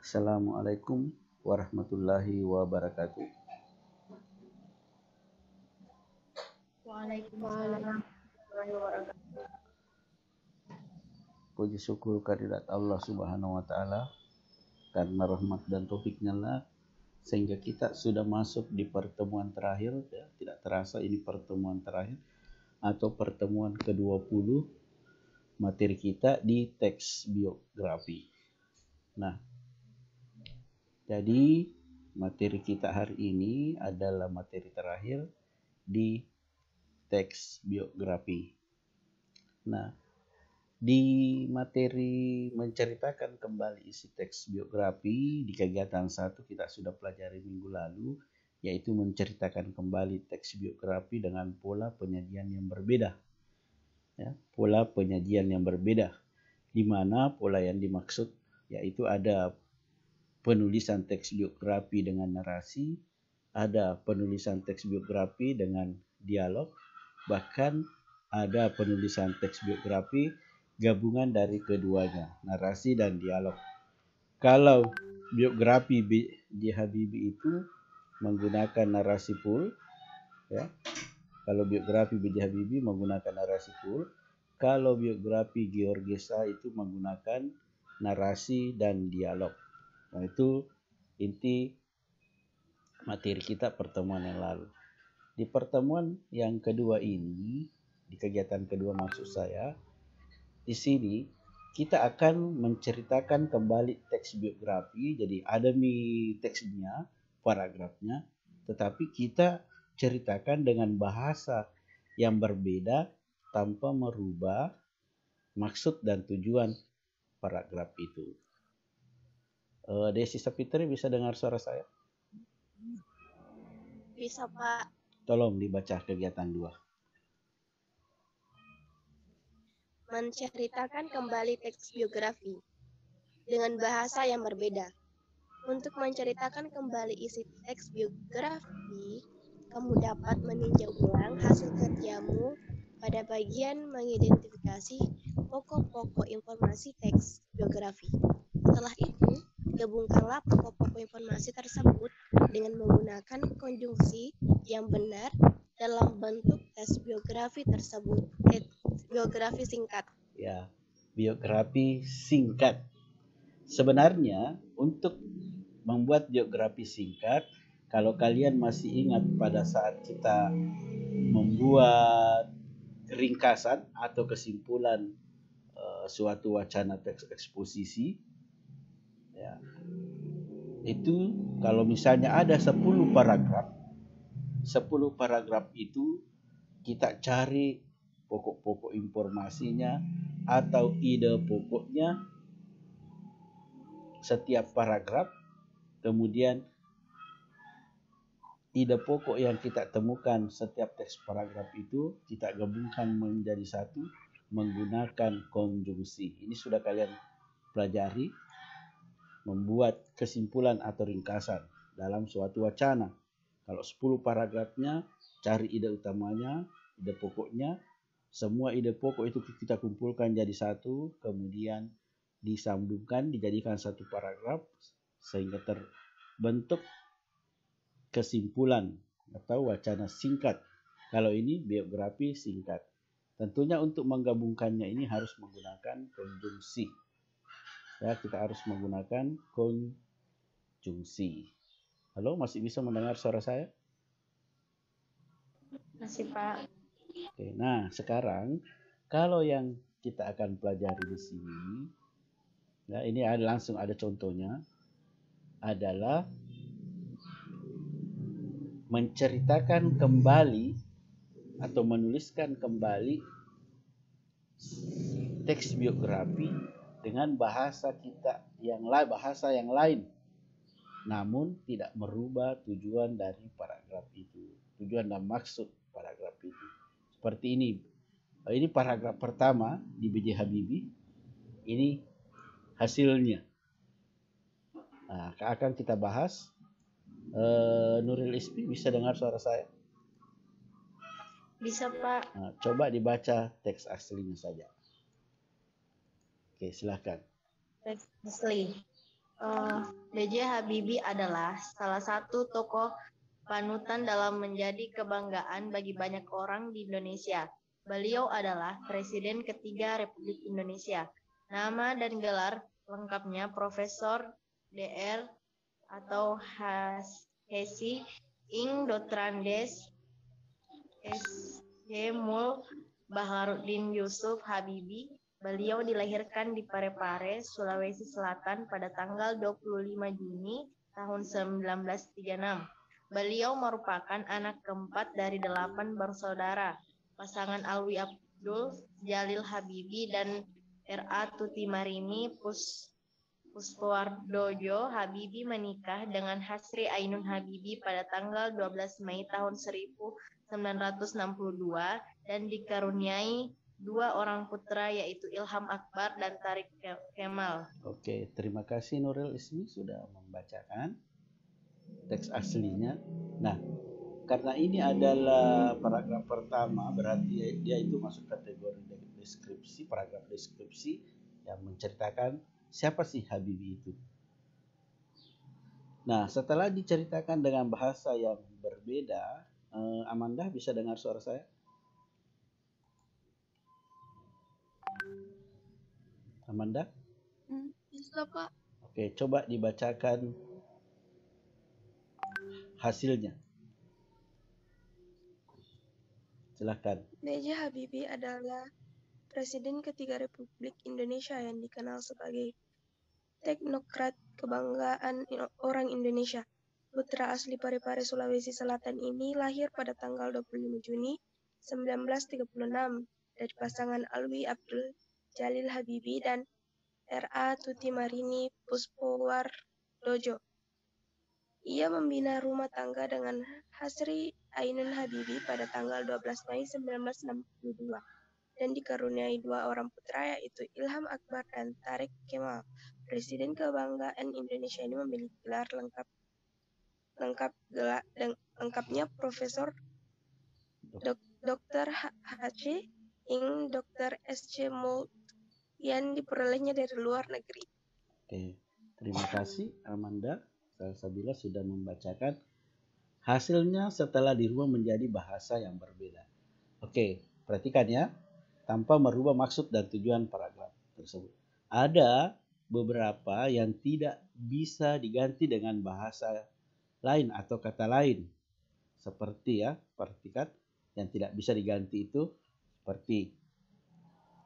Assalamualaikum warahmatullahi wabarakatuh. Waalaikumsalam warahmatullahi wabarakatuh. Puji syukur kehadirat Allah Subhanahu wa taala karena rahmat dan taufiknya lah sehingga kita sudah masuk di pertemuan terakhir ya. Tidak terasa ini pertemuan terakhir atau pertemuan ke-20 materi kita di teks biografi. Nah, jadi materi kita hari ini adalah materi terakhir di teks biografi. Nah, di materi menceritakan kembali isi teks biografi di kegiatan 1 kita sudah pelajari minggu lalu, yaitu menceritakan kembali teks biografi dengan pola penyajian yang berbeda. Ya, pola penyajian yang berbeda, di mana pola yang dimaksud yaitu ada penulisan teks biografi dengan narasi, ada penulisan teks biografi dengan dialog, bahkan ada penulisan teks biografi gabungan dari keduanya, narasi dan dialog. Kalau biografi B.J. Habibie itu menggunakan narasi full, ya. Kalau biografi B.J. Habibie menggunakan narasi full, kalau biografi Georgesa itu menggunakan narasi dan dialog. Nah, itu inti materi kita pertemuan yang lalu. Di pertemuan yang kedua ini, di kegiatan kedua maksud saya, di sini kita akan menceritakan kembali teks biografi. Jadi ada teksnya, paragrafnya, tetapi kita ceritakan dengan bahasa yang berbeda tanpa merubah maksud dan tujuan paragraf itu. Desi Sapitri bisa dengar suara saya? Bisa, Pak. Tolong dibaca kegiatan 2. Menceritakan kembali teks biografi dengan bahasa yang berbeda. Untuk menceritakan kembali isi teks biografi, kamu dapat meninjau ulang hasil kerjamu pada bagian mengidentifikasi pokok-pokok informasi teks biografi. Setelah itu, gabungkanlah pokok-pokok informasi tersebut dengan menggunakan konjungsi yang benar dalam bentuk teks biografi tersebut. Biografi singkat. Ya, biografi singkat. Sebenarnya untuk membuat biografi singkat, kalau kalian masih ingat pada saat kita membuat ringkasan atau kesimpulan suatu wacana teks eksposisi, ya, itu kalau misalnya ada 10 paragraf, 10 paragraf itu kita cari pokok-pokok informasinya atau ide pokoknya setiap paragraf, kemudian ide pokok yang kita temukan setiap teks paragraf itu kita gabungkan menjadi satu menggunakan konjungsi. Ini sudah kalian pelajari, membuat kesimpulan atau ringkasan dalam suatu wacana. Kalau 10 paragrafnya, cari ide utamanya, ide pokoknya, semua ide pokok itu kita kumpulkan jadi satu, kemudian disambungkan, dijadikan satu paragraf sehingga terbentuk kesimpulan atau wacana singkat. Kalau ini biografi singkat. Tentunya untuk menggabungkannya ini harus menggunakan konjungsi. Ya, kita harus menggunakan konjungsi. Halo, masih bisa mendengar suara saya? Masih, Pak. Oke, nah sekarang kalau yang kita akan pelajari di sini, ya ini langsung ada contohnya, adalah menceritakan kembali atau menuliskan kembali teks biografi dengan bahasa kita bahasa yang lain, namun tidak merubah tujuan dari paragraf itu, tujuan dan maksud paragraf itu. Seperti ini. Ini paragraf pertama di B.J. Habibie. Ini hasilnya. Nah, akan kita bahas. Nuril Ispi bisa dengar suara saya? Bisa, Pak. Nah, coba dibaca teks aslinya saja. Oke, silakan. Teks asli. B.J. Habibie adalah salah satu tokoh panutan dalam menjadi kebanggaan bagi banyak orang di Indonesia. Beliau adalah Presiden ketiga Republik Indonesia. Nama dan gelar lengkapnya Profesor Dr. atau Hesi Ing Dotrandes S.H. Mul Baharudin Yusuf Habibie. Beliau dilahirkan di Parepare, Sulawesi Selatan pada tanggal 25 Juni tahun 1936. Beliau merupakan anak keempat dari 8 bersaudara. Pasangan Alwi Abdul Jalil Habibie dan R.A. Tuti Marini Puspowardojo Habibie menikah dengan Hasri Ainun Habibie pada tanggal 12 Mei tahun 1962 dan dikaruniai 2 orang putra yaitu Ilham Akbar dan Tarik Kemal. Oke, terima kasih Nuril Ismi sudah membacakan teks aslinya. Nah, karena ini adalah paragraf pertama, berarti dia itu masuk kategori deskripsi, paragraf deskripsi yang menceritakan siapa sih Habibie itu. Nah, setelah diceritakan dengan bahasa yang berbeda, Amanda bisa dengar suara saya? Amanda? Bisa, Pak. Oke, coba dibacakan hasilnya. Silakan. B.J. Habibie adalah Presiden ketiga Republik Indonesia yang dikenal sebagai teknokrat kebanggaan orang Indonesia. Putra asli Parepare, Sulawesi Selatan ini lahir pada tanggal 25 Juni 1936 dari pasangan Alwi Abdul Jalil Habibie dan R.A. Tuti Marini Puspowardojo. Ia membina rumah tangga dengan Hasri Ainun Habibie pada tanggal 12 Mei 1962 dan dikaruniai 2 orang putra yaitu Ilham Akbar dan Tarik Kemal. Presiden kebanggaan Indonesia ini memiliki gelar lengkapnya Profesor Dr. H.C. Ing Dr. S.C. Mould yang diperolehnya dari luar negeri. Oke, terima kasih Amanda Salsabila sudah membacakan hasilnya setelah dirubah menjadi bahasa yang berbeda. Oke, perhatikan ya, tanpa merubah maksud dan tujuan paragraf tersebut. Ada beberapa yang tidak bisa diganti dengan bahasa lain atau kata lain. Seperti ya, perhatikan yang tidak bisa diganti itu seperti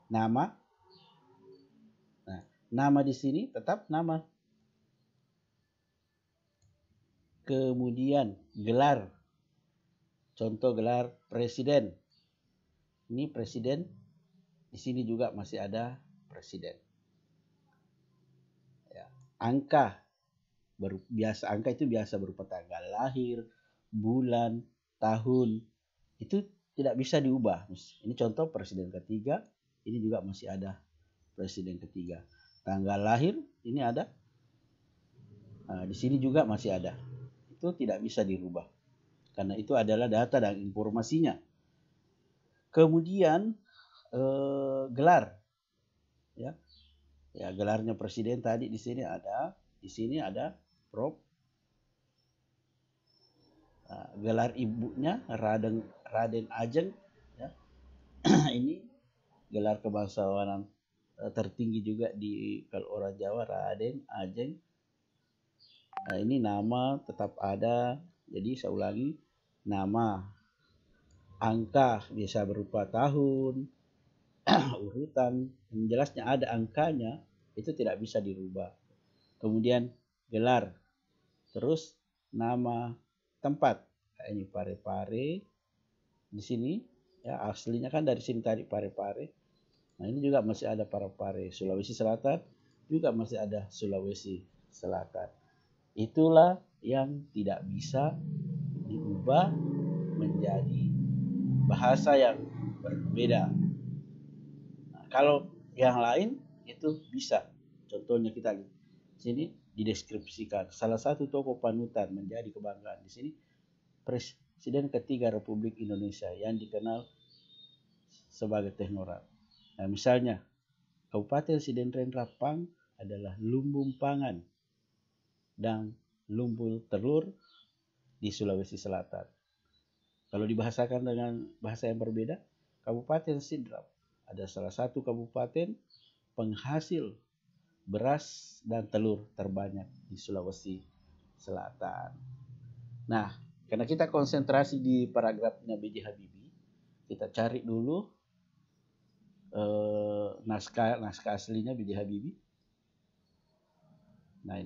nama. Nah, nama di sini tetap nama. Kemudian gelar. Contoh gelar presiden. Ini presiden. Di sini juga masih ada presiden. Ya. Angka. Angka itu biasa berupa tanggal lahir, bulan, tahun. Itu tidak bisa diubah. Ini contoh presiden ketiga. Ini juga masih ada presiden ketiga. Tanggal lahir ini ada. Nah, di sini juga masih ada. Itu tidak bisa dirubah. Karena itu adalah data dan informasinya. Kemudian gelar. Ya. Ya, gelarnya presiden tadi di sini ada. Di sini ada Prof. Gelar ibunya Raden Ajeng. Ya. Ini gelar kebangsawanan tertinggi juga di kalau orang Jawa, Raden Ajeng. Nah, ini nama tetap ada. Jadi saya ulangi, nama, angka bisa berupa tahun, urutan, yang jelasnya ada angkanya, itu tidak bisa dirubah. Kemudian gelar, terus nama tempat. Ini Parepare di sini ya, aslinya kan dari sini tadi Parepare. Nah, ini juga masih ada Parepare. Sulawesi Selatan juga masih ada Sulawesi Selatan. Itulah yang tidak bisa diubah menjadi bahasa yang berbeda. Nah, kalau yang lain itu bisa. Contohnya kita lihat sini dideskripsikan salah satu tokoh panutan menjadi kebanggaan. Di sini Presiden ketiga Republik Indonesia yang dikenal sebagai teknokrat. Nah, misalnya Kabupaten Sidendren Rapang adalah lumbung pangan. dan Lumbul Telur di Sulawesi Selatan. Kalau dibahasakan dengan bahasa yang berbeda, Kabupaten Sidrap ada salah satu kabupaten penghasil beras dan telur terbanyak di Sulawesi Selatan. Nah, karena kita konsentrasi di paragrafnya B.J. Habibie, kita cari dulu naskah aslinya B.J. Habibie. Nah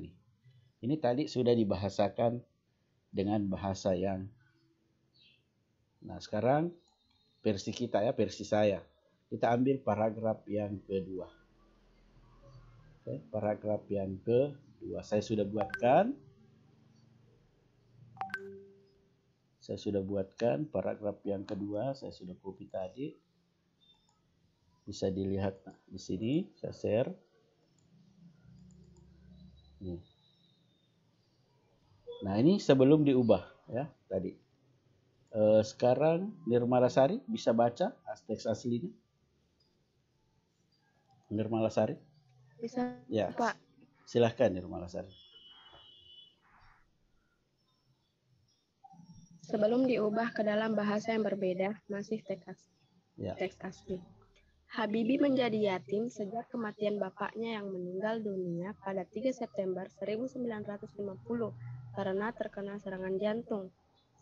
ini tadi sudah dibahasakan dengan bahasa yang. Nah sekarang versi kita ya, versi saya. Kita ambil paragraf yang kedua. Oke, paragraf yang kedua saya sudah buatkan. Paragraf yang kedua, saya sudah copy tadi. Bisa dilihat di sini, saya share. Nah ini sebelum diubah ya tadi. Sekarang Nirmalasari bisa baca teks aslinya? Nirmalasari? Bisa, ya, Pak. Silahkan Nirmalasari. Sebelum diubah ke dalam bahasa yang berbeda, masih teks asli. Habibie menjadi yatim sejak kematian bapaknya yang meninggal dunia pada 3 September 1950 karena terkena serangan jantung.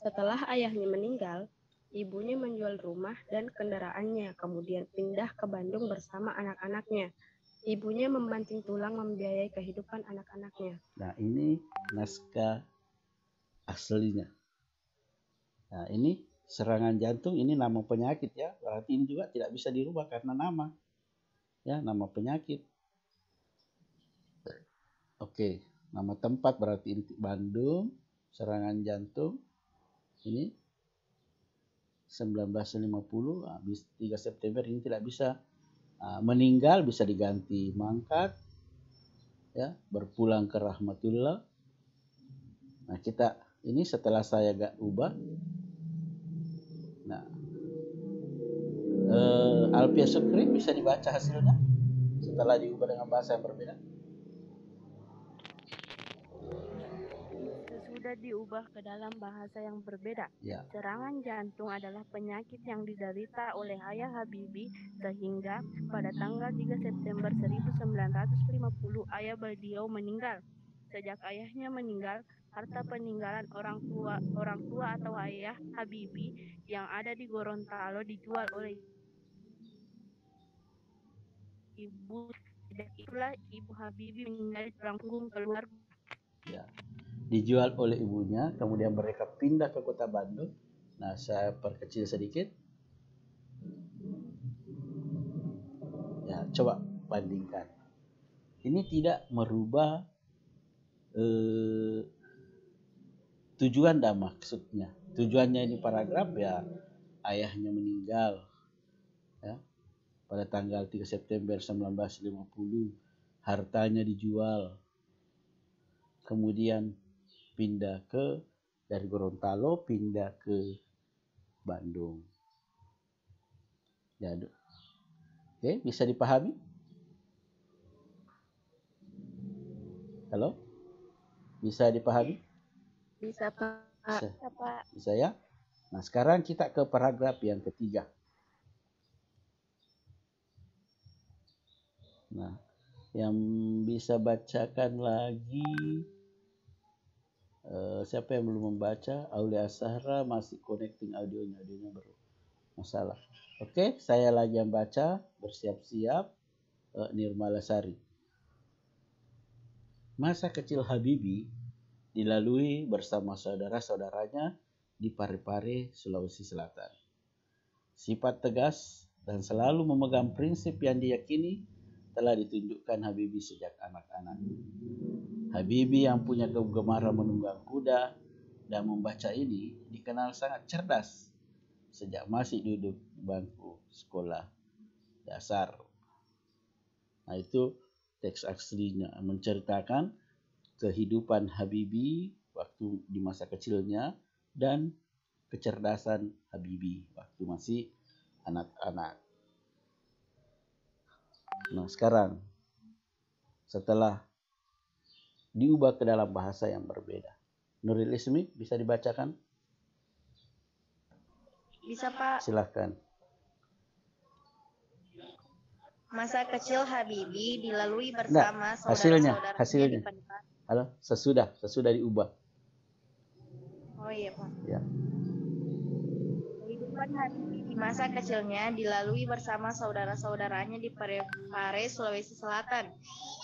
Setelah ayahnya meninggal, ibunya menjual rumah dan kendaraannya, kemudian pindah ke Bandung bersama anak-anaknya. Ibunya membanting tulang membiayai kehidupan anak-anaknya. Nah, ini naskah aslinya. Nah, ini serangan jantung, ini nama penyakit ya. Berarti ini juga tidak bisa dirubah karena nama. Ya, nama penyakit. Oke, nama tempat berarti Bandung, serangan jantung. Ini 1950, habis 3 September ini tidak bisa. Meninggal bisa diganti mangkat, ya, berpulang ke rahmatullah. Nah kita ini setelah saya gak ubah, nah Alpia Sukri bisa dibaca hasilnya setelah diubah dengan bahasa yang berbeda. Sesudah diubah ke dalam bahasa yang berbeda. Ya. Serangan jantung adalah penyakit yang diderita oleh ayah Habibie sehingga pada tanggal 3 September 1950 ayah beliau meninggal. Sejak ayahnya meninggal, harta peninggalan orang tua atau ayah Habibie yang ada di Gorontalo dijual oleh ibu. Sejak itulah ibu Habibie menjadi tulang punggung keluarga. Ya. Dijual oleh ibunya, kemudian mereka pindah ke kota Bandung. Nah, saya perkecil sedikit. Ya, coba bandingkan. Ini tidak merubah tujuan dan maksudnya. Tujuannya ini paragraf ya, ayahnya meninggal ya pada tanggal 3 September 1950, hartanya dijual, kemudian pindah dari Gorontalo pindah ke Bandung. Ya, oke, bisa dipahami? Halo? Bisa dipahami? Bisa, Pak. Bisa ya? Nah, sekarang kita ke paragraf yang ketiga. Nah, yang bisa bacakan lagi siapa yang belum membaca? Aulia Sahra masih connecting audionya bermasalah. Oke, saya lagi yang baca, bersiap-siap. Nirmalasari. Masa kecil Habibie dilalui bersama saudara-saudaranya di Parepare, Sulawesi Selatan. Sifat tegas dan selalu memegang prinsip yang diyakini telah ditunjukkan Habibie sejak anak-anak. Habibie yang punya kegemaran menunggang kuda dan membaca ini dikenal sangat cerdas sejak masih duduk di bangku sekolah dasar. Nah, itu teks aslinya menceritakan kehidupan Habibie waktu di masa kecilnya dan kecerdasan Habibie waktu masih anak-anak. Nah, sekarang setelah diubah ke dalam bahasa yang berbeda. Nuril Ismi, bisa dibacakan? Bisa, Pak. Silahkan. Masa kecil Habibie dilalui bersama saudara-saudaranya hasilnya. di Pantai. Halo, sesudah diubah. Oh iya, Pak. Ya. Kehidupan Habibie di masa kecilnya dilalui bersama saudara-saudaranya di Parepare, Sulawesi Selatan.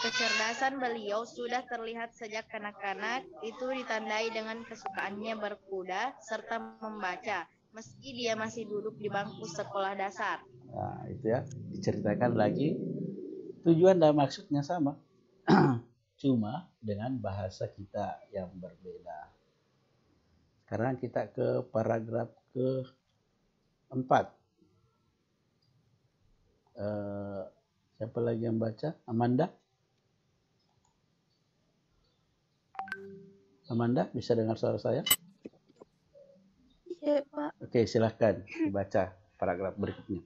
Kecerdasan beliau sudah terlihat sejak kanak-kanak, itu ditandai dengan kesukaannya berkuda serta membaca, meski dia masih duduk di bangku sekolah dasar. Nah, itu ya, diceritakan lagi. Tujuan dan maksudnya sama. Cuma dengan bahasa kita yang berbeda. Sekarang kita ke paragraf ke-4. Siapa lagi yang baca? Amanda? Amanda, bisa dengar suara saya? Iya, Pak. Oke, silahkan dibaca paragraf berikutnya.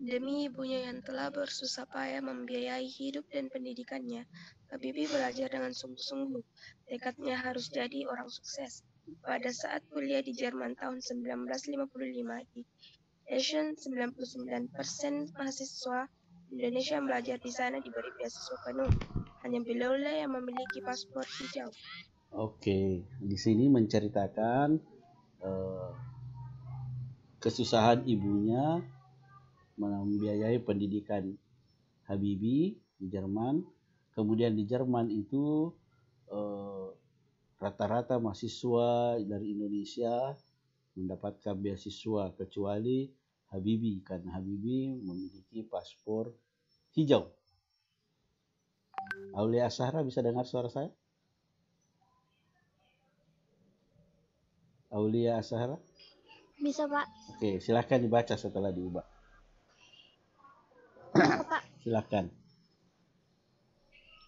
Demi ibunya yang telah bersusah payah membiayai hidup dan pendidikannya, Habibie belajar dengan sungguh-sungguh. Tekadnya harus jadi orang sukses. Pada saat kuliah di Jerman tahun 1955, di Essen 99% mahasiswa Indonesia yang belajar di sana diberi beasiswa penuh. Hanya beliaulah yang memiliki paspor hijau. Oke, di sini menceritakan kesusahan ibunya membiayai pendidikan Habibie di Jerman. Kemudian di Jerman itu rata-rata mahasiswa dari Indonesia mendapatkan beasiswa kecuali Habibie, karena Habibie memiliki paspor hijau. Aulia Ashara, bisa dengar suara saya? Aulia Ashara? Bisa, Pak. Oke, silahkan dibaca setelah diubah. Pak. Silakan.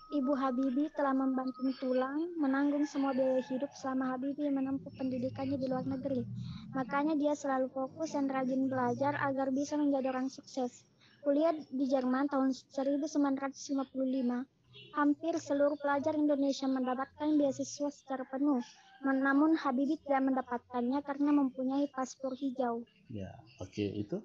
Ibu Habibie telah membanting tulang menanggung semua biaya hidup selama Habibie menempuh pendidikannya di luar negeri. Makanya dia selalu fokus dan rajin belajar agar bisa menjadi orang sukses. Kuliah di Jerman tahun 1955. Hampir seluruh pelajar Indonesia mendapatkan beasiswa secara penuh. Namun Habibie tidak mendapatkannya karena mempunyai paspor hijau. Ya, oke, itu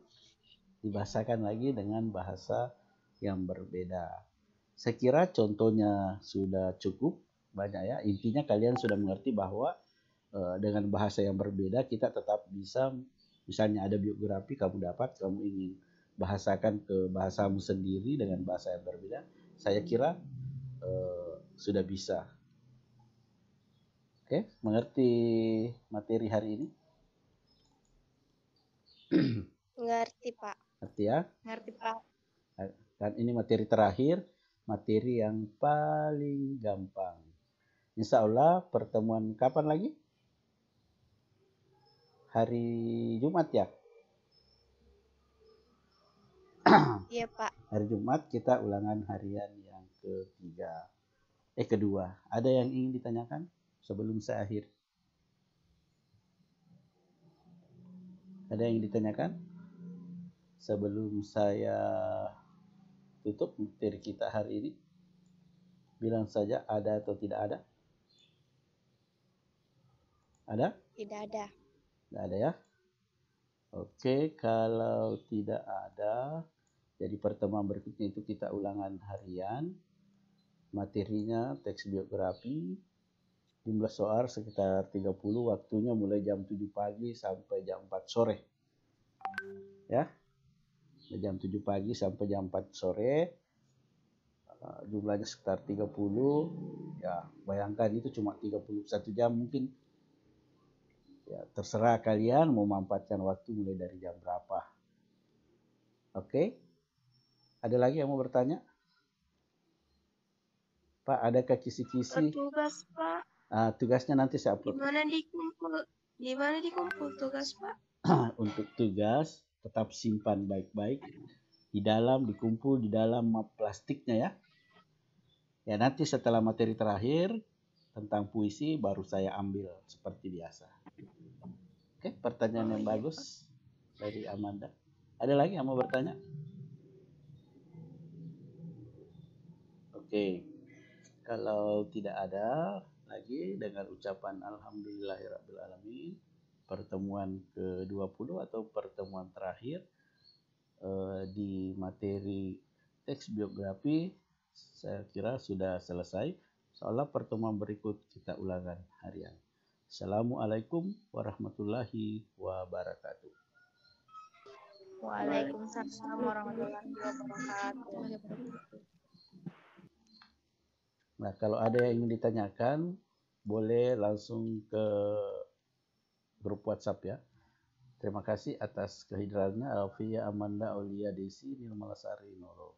dibahasakan lagi dengan bahasa yang berbeda. Saya kira contohnya sudah cukup banyak ya. Intinya kalian sudah mengerti bahwa dengan bahasa yang berbeda kita tetap bisa, misalnya ada biografi kamu dapat, kamu ingin bahasakan ke bahasamu sendiri dengan bahasa yang berbeda. Saya kira sudah bisa. Oke, mengerti materi hari ini? Ngerti, Pak. Ngerti ya? Ngerti, Pak. Dan ini materi terakhir, materi yang paling gampang. Insya Allah pertemuan kapan lagi? Hari Jumat ya? Iya, Pak. Hari Jumat kita ulangan harian yang kedua. Ada yang ingin ditanyakan sebelum saya akhir? Ada yang ingin ditanyakan sebelum saya tutup materi kita hari ini? Bilang saja ada atau tidak ada. Ada? Tidak ada. Tidak ada ya? Oke, kalau tidak ada, jadi pertemuan berikutnya itu kita ulangan harian. Materinya teks biografi. Jumlah soal sekitar 30, waktunya mulai jam 7 pagi sampai jam 4 sore. Ya. Jam 7 pagi sampai jam 4 sore. Jumlahnya sekitar 30. Ya, bayangkan itu cuma 31 jam mungkin. Ya, terserah kalian mau memanfaatkan waktu mulai dari jam berapa. Oke. Ada lagi yang mau bertanya? Pak, adakah kisi-kisi? Tugas, Pak. Tugasnya nanti saya upload. Di mana dikumpul tugas, Pak? Untuk tugas tetap simpan baik-baik dikumpul di dalam map plastiknya ya. Ya, nanti setelah materi terakhir tentang puisi baru saya ambil seperti biasa. Oke, pertanyaan yang bagus dari Amanda. Ada lagi yang mau bertanya? Oke, kalau tidak ada lagi dengan ucapan Alhamdulillahirrabbilalamin, pertemuan ke-20 atau pertemuan terakhir di materi teks biografi saya kira sudah selesai. Seolah pertemuan berikut kita ulangan harian. Assalamualaikum warahmatullahi wabarakatuh. Waalaikumsalam warahmatullahi wabarakatuh. Nah, kalau ada yang ingin ditanyakan, boleh langsung ke grup WhatsApp ya. Terima kasih atas kehadirannya Alfia, Amanda, Aulia, Desi, Nirmalasari, Noro.